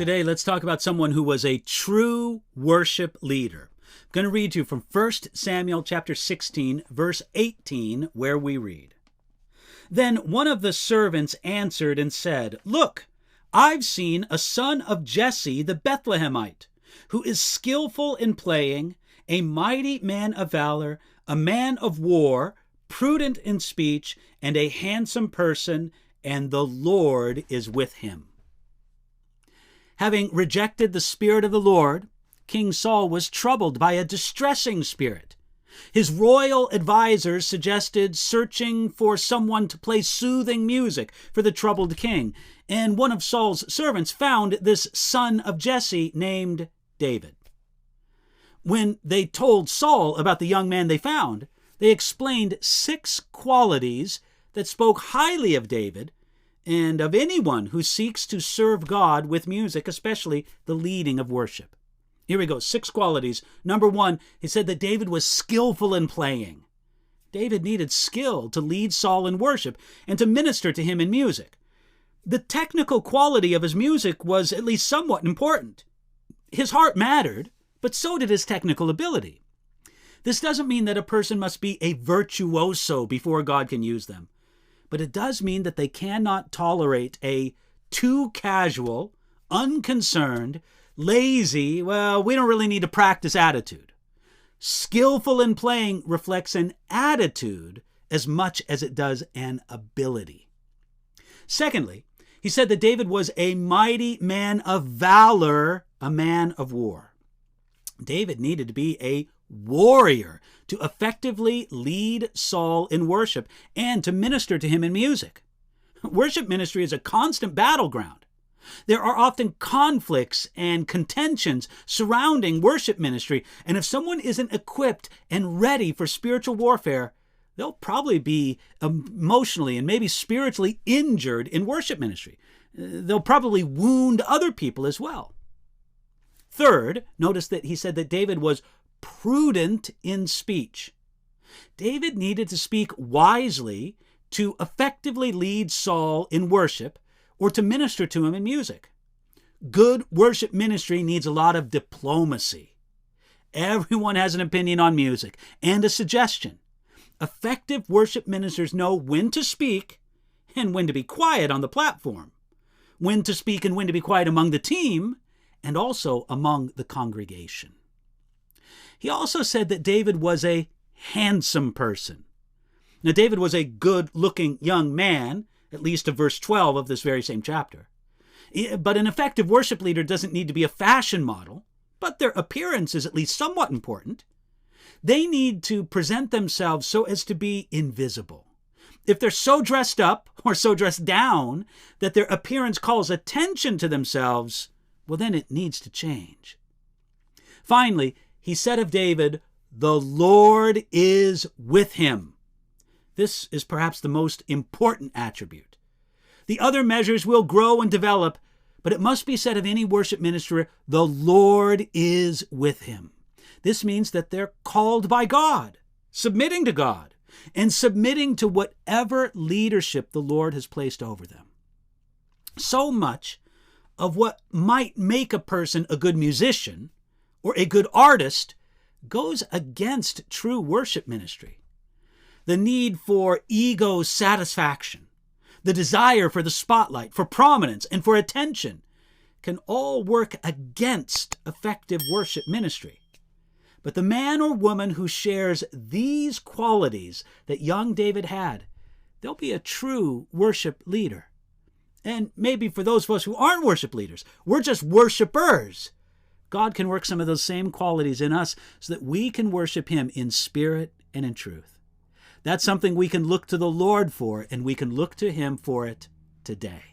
Today, let's talk about someone who was a true worship leader. I'm going to read to you from 1 Samuel chapter 16, verse 18, where we read, "Then one of the servants answered and said, 'Look, I've seen a son of Jesse the Bethlehemite, who is skillful in playing, a mighty man of valor, a man of war, prudent in speech, and a handsome person, and the Lord is with him.'" Having rejected the Spirit of the Lord, King Saul was troubled by a distressing spirit. His royal advisors suggested searching for someone to play soothing music for the troubled king, and one of Saul's servants found this son of Jesse named David. When they told Saul about the young man they found, they explained 6 qualities that spoke highly of David and of anyone who seeks to serve God with music, especially the leading of worship. Here we go, 6 qualities. Number 1, he said that David was skillful in playing. David needed skill to lead Saul in worship and to minister to him in music. The technical quality of his music was at least somewhat important. His heart mattered, but so did his technical ability. This doesn't mean that a person must be a virtuoso before God can use them, but it does mean that they cannot tolerate a too casual, unconcerned, lazy, well, we don't really need to practice attitude. Skillful in playing reflects an attitude as much as it does an ability. Secondly, he said that David was a mighty man of valor, a man of war. David needed to be a warrior to effectively lead Saul in worship and to minister to him in music. Worship ministry is a constant battleground. There are often conflicts and contentions surrounding worship ministry, and if someone isn't equipped and ready for spiritual warfare, they'll probably be emotionally and maybe spiritually injured in worship ministry. They'll probably wound other people as well. Third, notice that he said that David was prudent in speech. David needed to speak wisely to effectively lead Saul in worship or to minister to him in music. Good worship ministry needs a lot of diplomacy. Everyone has an opinion on music and a suggestion. Effective worship ministers know when to speak and when to be quiet on the platform, when to speak and when to be quiet among the team, and also among the congregation. He also said that David was a handsome person. Now, David was a good-looking young man, at least to verse 12 of this very same chapter. But an effective worship leader doesn't need to be a fashion model, but their appearance is at least somewhat important. They need to present themselves so as to be invisible. If they're so dressed up or so dressed down that their appearance calls attention to themselves, well, then it needs to change. Finally, he said of David, "The Lord is with him." This is perhaps the most important attribute. The other measures will grow and develop, but it must be said of any worship minister, the Lord is with him. This means that they're called by God, submitting to God, and submitting to whatever leadership the Lord has placed over them. So much of what might make a person a good musician or a good artist goes against true worship ministry. The need for ego satisfaction, the desire for the spotlight, for prominence, and for attention can all work against effective worship ministry. But the man or woman who shares these qualities that young David had, they'll be a true worship leader. And maybe for those of us who aren't worship leaders, we're just worshipers. God can work some of those same qualities in us so that we can worship him in spirit and in truth. That's something we can look to the Lord for, and we can look to him for it today.